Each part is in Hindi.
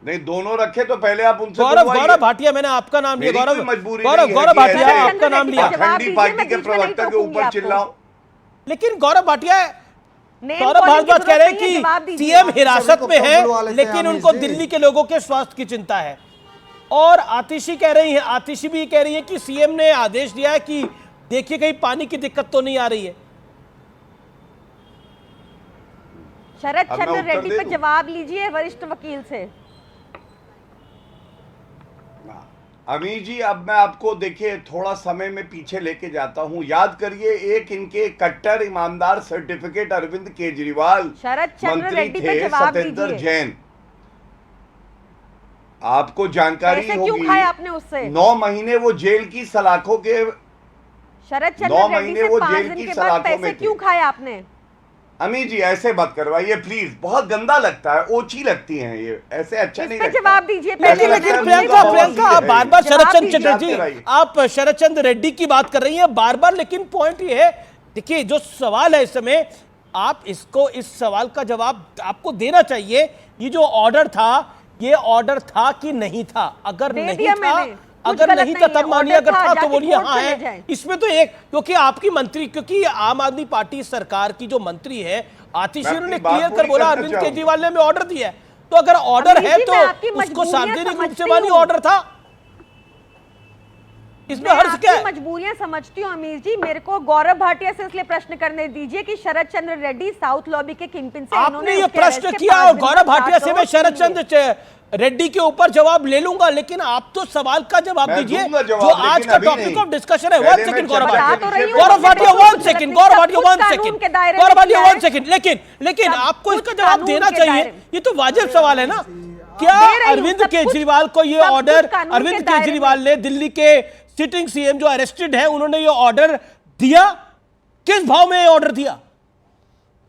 नहीं, दोनों रखे तो पहले आप उनसे गौरव भाटिया, मैंने आपका नाम लिया। गौरव भाटिया आपका नाम लिया। पाखंडी पार्टी के प्रवक्ता के ऊपर चिल्लाओ। लेकिन गौरव भाटिया, गौरव भारद्वाज कह रहे हैं कि सीएम हिरासत में है, लेकिन उनको दिल्ली के लोगों के स्वास्थ्य की चिंता है। और आतिशी कह रही है, आतिशी भी कह रही है कि सीएम ने आदेश दिया है कि देखिए कहीं पानी की दिक्कत तो नहीं आ रही है। शरद चंद्र रेड्डी पर जवाब लीजिए वरिष्ठ वकील से। अमीर जी, अब मैं आपको देखिए थोड़ा समय में पीछे लेके जाता हूं। याद करिए, एक इनके कट्टर ईमानदार सर्टिफिकेट अरविंद केजरीवाल मंत्री थे, सत्येंद्र जैन, आपको जानकारी होगी, आपने उससे 9 महीने वो जेल की सलाखों के, शरद चंद्र रेड्डी से 5 दिन के बाद पैसे क्यों खाए आपने? अमीर जी ऐसे मत करवाइए प्लीज, बहुत गंदा लगता है, ओछी लगती हैं ये, ऐसे अच्छा नहीं लगता। जवाब दीजिए। लेकिन प्रियंका आप बार बार शरद चंद्र चटर्जी, आप शरद चंद्र रेड्डी की बात कर रही हैं बार बार, लेकिन पॉइंट ये है, देखिए जो सवाल है इस समय, आप इसको, इस सवाल का जवाब आपको देना चाहिए। ये जो ऑर्डर था, ये ऑर्डर था कि नहीं था? अगर नहीं था, अगर नहीं था तब मानिए, अगर था तो बोलिए हाँ है। इसमें तो एक, क्योंकि आपकी मंत्री, क्योंकि आम आदमी पार्टी सरकार की जो मंत्री है आतिशी ने क्लियर कर बोला अरविंद केजरीवाल ने ऑर्डर दिया है, तो अगर ऑर्डर है तो उसको सार्वजनिक रूप से मानिए ऑर्डर था, इसमें हर्ष क्या है? मजबूरियां समझती हूँ अमीर जी। मेरे को गौरव भाटिया से इसलिए प्रश्न करने दीजिए कि शरद चंद्र रेड्डी साउथ लॉबी के किंगपिन से आपने ये प्रश्न किया, और गौरव भाटिया से मैं शरद चंद्र रेड्डी के ऊपर जवाब ले लूंगा, लेकिन आप तो सवाल का जवाब दीजिए जो आज का टॉपिक ऑफ डिस्कशन है। 1 second Gaurav Bhatia, 1 second Gaurav Bhatia, 1 second Gaurav Bhatia, 1 second. लेकिन आपको इसका जवाब देना चाहिए, ये तो वाजिब सवाल है ना। क्या अरविंद केजरीवाल को ये ऑर्डर, अरविंद केजरीवाल ने, दिल्ली के सिटिंग सीएम जो अरेस्टेड है, उन्होंने ये ऑर्डर दिया? किस भाव में ये ऑर्डर दिया?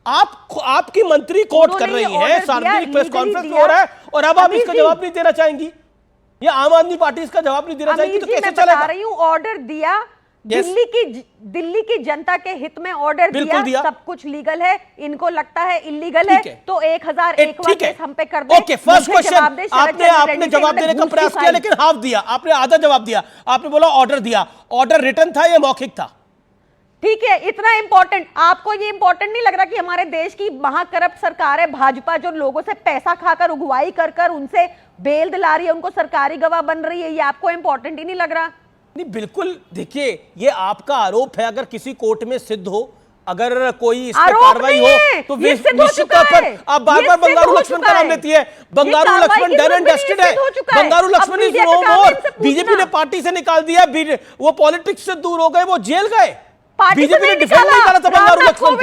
आपकी मंत्री कोर्ट कर रही है, सार्वजनिक प्रेस कॉन्फ्रेंस हो रहा है, और अब आप इसका जवाब नहीं देना चाहेंगी? या आम आदमी पार्टी इसका जवाब नहीं देना चाहेगी, तो कैसे चलेगा? बता रही हूं, ऑर्डर दिया, दिल्ली की जनता के हित में ऑर्डर दिया, सब कुछ लीगल है, इनको लगता है इलीगल है तो 1001 केस हम पे कर दे। ओके, फर्स्ट क्वेश्चन आपने जवाब देने का प्रयास किया, लेकिन हाफ दिया आपने, आधा जवाब दिया आपने, बोला ऑर्डर दिया। ऑर्डर रिटर्न था या मौखिक था? ठीक है, इतना इंपॉर्टेंट आपको ये इंपॉर्टेंट नहीं लग रहा कि हमारे देश की महाकरप्ट सरकार है भाजपा, जो लोगों से पैसा खाकर, उगवाई कर कर उनसे बेल दिला रही है, उनको सरकारी गवाह बन रही है, ये आपको इंपॉर्टेंट ही नहीं लग रहा? नहीं, बिल्कुल। देखिए, ये आपका आरोप है, अगर किसी कोर्ट में सिद्ध हो, अगर कोई इस पर कार्रवाई हो तो निश्चित तौर पर आप बार-बार बंगारू लक्ष्मण का नाम लेती है। Bangaru Laxman done and dusted है, Bangaru Laxman is no more. BJP ने पार्टी से निकाल दिया, वो पॉलिटिक्स से दूर हो गए, वो जेल गए। बीजेपी ने डिफेंड नहीं करा था बंगारू लक्ष्मण को,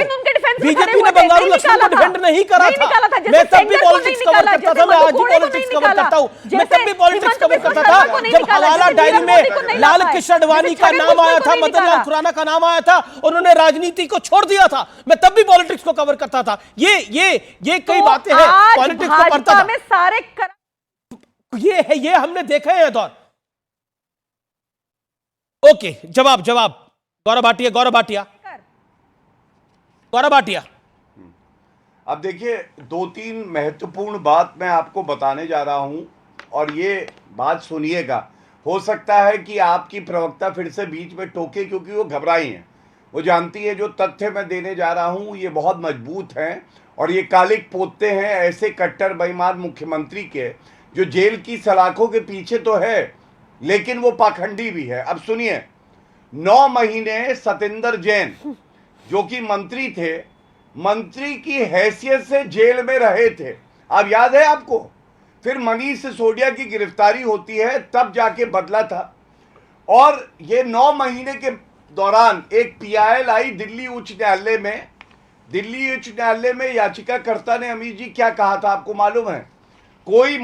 बीजेपी ने बंगारू लक्ष्मण को डिफेंड नहीं करा था। मैं तब भी पॉलिटिक्स कवर करता था, मैं आज भी पॉलिटिक्स कवर करता हूं, मैं तब भी पॉलिटिक्स कवर करता था। जब हवाला डायरी में लाल कृष्ण आडवाणी का नाम आया था, मदन लाल खुराना का नाम आया था, उन्होंने राजनीति को छोड़ दिया था, मैं तब भी पॉलिटिक्स को कवर करता था। ये कई बातें हैं, पॉलिटिक्स को पढ़ता था, ये हमने देखा है दौर। ओके, जवाब गौरव भाटिया। अब देखिए, 2-3 महत्वपूर्ण बात मैं आपको बताने जा रहा हूं, और ये बात सुनिएगा। हो सकता है कि आपकी प्रवक्ता फिर से बीच में टोके, क्योंकि वो घबराई हैं। वो जानती है जो तथ्य मैं देने जा रहा हूं ये बहुत मजबूत हैं, और ये कालिक पोतते हैं ऐसे कट्टर बेईमान मुख्यमंत्री के, जो जेल की सलाखों के पीछे तो है, लेकिन वो पाखंडी भी है। अब सुनिए, 9 महीने सत्येंद्र जैन, जो कि मंत्री थे, मंत्री की हैसियत से जेल में रहे थे। अब याद है आपको? फिर मनीष सिसोदिया की गिरफ्तारी होती है, तब जाके बदला था। और ये 9 महीने के दौरान एक PIL आई दिल्ली उच्च न्यायालय में। दिल्ली उच्च न्यायालय में याचिकाकर्ता ने, अमीर जी, क्या कहा था आपको मालूम है? कोई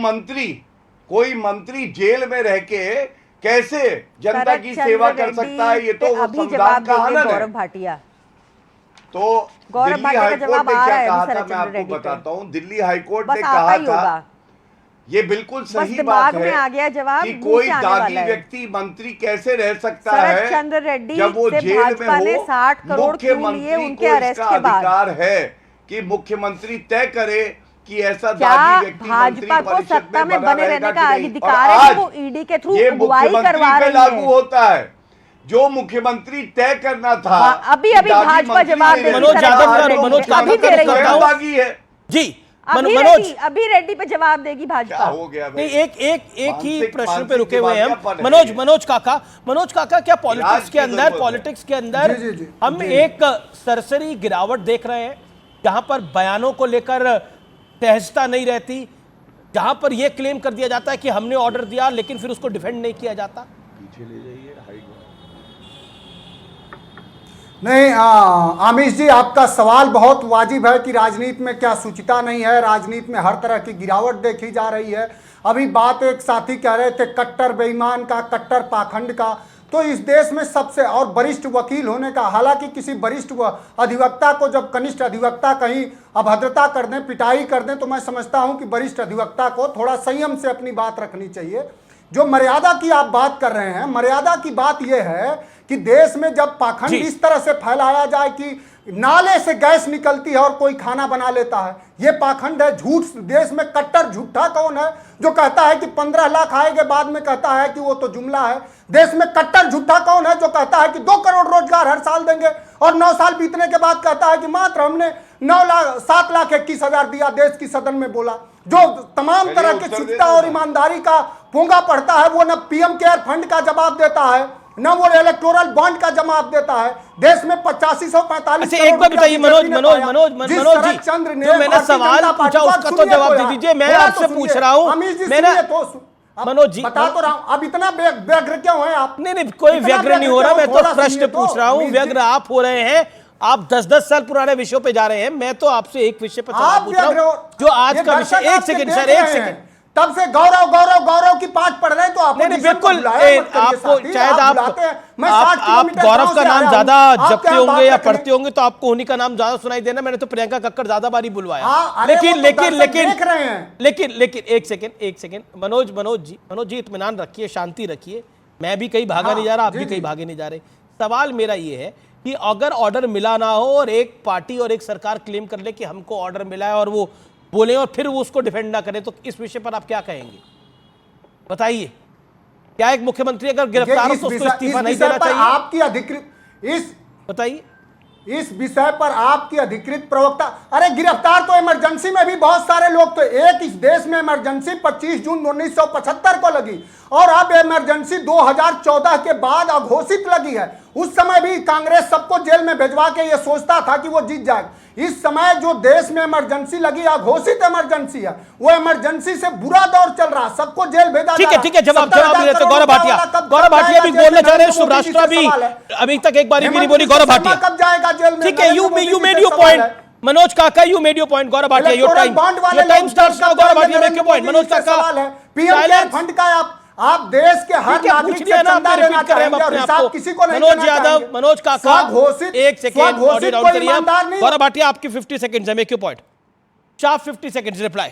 मंत्री जेल में रह के कैसे जनता की सेवा कर सकता है, ये तो संविधान का हनन है। गौरव भाटिया, तो दिल्ली हाईकोर्ट ने क्या कहा था मैं आपको बताता हूं। दिल्ली हाईकोर्ट ने कहा था, ये बिल्कुल सही बात है आ गया जवाब, कि कोई दागी व्यक्ति मंत्री कैसे रह सकता है जब वो जेल में हो। मुख्यमंत्री को इसका अधिकार है कि मुख्यमंत्री तय करे कि ऐसा क्या दागी व्यक्ति मंत्री भाजपा को परिषद सत्ता में बना बने रहेगा रहने कि का नहीं? अधिकार और है कि आज वो ईडी के थ्रू ये अगुवाई मुख्यमंत्री करवा पे रही लागू है। होता है। जो मुख्यमंत्री तय करना था, अभी अभी दागी भाजपा मंत्री जवाब ने देगी। मनोज सर, यादव अभी का- दे रही मनोज है, का- अभी दे रही है। स्वयं दागी है। जी अभी मनोज रेड्डी, अभी रेड्डी पे जवाब देगी क्या भाजपा। हो गया भाई? नहीं, एक ही मानसिक- प्रश्न पे मानसिक रुके हुए हैं हम। दिवालियापन है ये। मनोज काका क्या पॉलिटिक्स इलाज के की अंदर जरूरत है। पॉलिटिक्स के अंदर जी, जी, जी, हम जी। एक सरसरी गिरावट देख रहे हैं, जहां पर बयानों को लेकर सहजता नहीं रहती, जहां पर यह क्लेम कर दिया जाता है कि हमने ऑर्डर दिया लेकिन फिर उसको डिफेंड नहीं किया जाता। पीछे ले जाइए, हाइट में। नहीं, आमिश जी, आपका सवाल बहुत वाजिब है कि राजनीति में क्या सूचिता नहीं है। राजनीति में हर तरह की गिरावट देखी जा रही है। अभी बात एक साथी कह रहे थे कट्टर बेईमान का, कट्टर पाखंड का। तो इस देश में सबसे और वरिष्ठ वकील होने का, हालांकि किसी वरिष्ठ अधिवक्ता को जब कनिष्ठ अधिवक्ता कहीं अभद्रता कर दें, पिटाई कर दें, तो मैं समझता हूं कि वरिष्ठ अधिवक्ता को थोड़ा संयम से अपनी बात रखनी चाहिए। जो मर्यादा की आप बात कर रहे हैं, मर्यादा की बात यह है कि देश में जब पाखंड जी। इस तरह से फैलाया जाए कि नाले से गैस निकलती है और कोई खाना बना लेता है, ये पाखंड है। झूठ, देश में कट्टर झूठा कौन है जो कहता है कि 15 लाख आएंगे, बाद में कहता है कि वो तो जुमला है। देश में कट्टर झूठा कौन है जो कहता है कि 2 करोड़ रोजगार हर साल देंगे और 9 साल बीतने के बाद कहता है कि मात्र हमने 7,21,000 दिया, देश की सदन में बोला। जो तमाम तरह के शुद्धता और ईमानदारी का पोंगा पड़ता है, वो न पीएम केयर फंड का जवाब देता है, न वो इलेक्टोरल बॉन्ड का जवाब देता है। देश में 8545 अच्छा, एक बार बताइए मनोज जी, जो मैंने सवाल पूछा उसका तो जवाब दे दीजिए। मैं आपसे पूछ रहा हूं, मैंने मनोज जी बता तो रहा हूं, अब इतना व्यग्र क्यों है आप? नहीं, कोई व्यग्र नहीं हो रहा, मैं तो प्रश्न पूछ रहा हूं। व्यग्र आप हो रहे हैं, आप 10-10 साल पुराने विषयों पे जा रहे हैं। मैं तो आपसे एक विषय पर सवाल पूछ रहा हूं जो आज का विषय। एक सेकंड सर, एक सेकंड। तब से गौरव गौरव गौरव की पाठ पढ़ रहे हैं, तो आप नहीं, बिल्कुल आपको शायद आप गौरव का नाम ज्यादा जपते होंगे या पढ़ते होंगे तो आपको उन्हीं का नाम ज्यादा सुनाई देना। मैंने तो प्रियंका कक्कड़ ज्यादा बारी बुलवाया। लेकिन एक सेकंड मनोज जी इत्मीनान रखिए, शांति रखिए। मैं भी कहीं भागा नहीं जा रहा, आप भी कहीं भागे नहीं जा रहे। सवाल मेरा ये है कि अगर ऑर्डर मिला ना हो और एक पार्टी और एक सरकार क्लेम कर ले कि हमको ऑर्डर मिला है और वो बोले और फिर वो उसको डिफेंड ना करें, तो इस विषय पर आप क्या कहेंगे? बताइए। क्या एक मुख्यमंत्री अगर गिरफ्तार हो तो उसको इस्तीफा नहीं देना चाहिए? आपकी अधिकृत बताइए इस विषय पर आपकी अधिकृत प्रवक्ता, अरे गिरफ्तार तो इमरजेंसी में भी बहुत सारे लोग, तो एक इस देश में इमरजेंसी 25 जून 1975 को लगी और अब इमरजेंसी 2014 के बाद अघोषित लगी है। उस समय भी कांग्रेस सबको जेल में भेजवा के ये सोचता था कि वो जीत जाएगा। इस समय जो देश में इमरजेंसी लगी, अघोषित इमरजेंसी है, वो इमरजेंसी से बुरा दौर चल रहा, सबको जेल भेजा। ठीक है, जवाब दे रहे गौरव भाटिया भी बोलना चाह रहे हैं, शुभराष्ट्र भी अभी तक एक बार भी नहीं बोली। गौरव भाटिया कब जाएगा जेल में? ठीक है, you made your point Manoj Kaka, you made your point. Gaurav Bhatia, your time starts now. Gaurav Bhatia make your point. Manoj Kaka, PM care fund का आप देश के हर नागरिक से चंदा लेना चाहेंगे और हिसाब किसी को नहीं देना मनोज यादव, मनोज काका, एक सेकंड, गौरव भाटिया आपकी 50 सेकंड्स है, make your point. Sharp 50 seconds reply.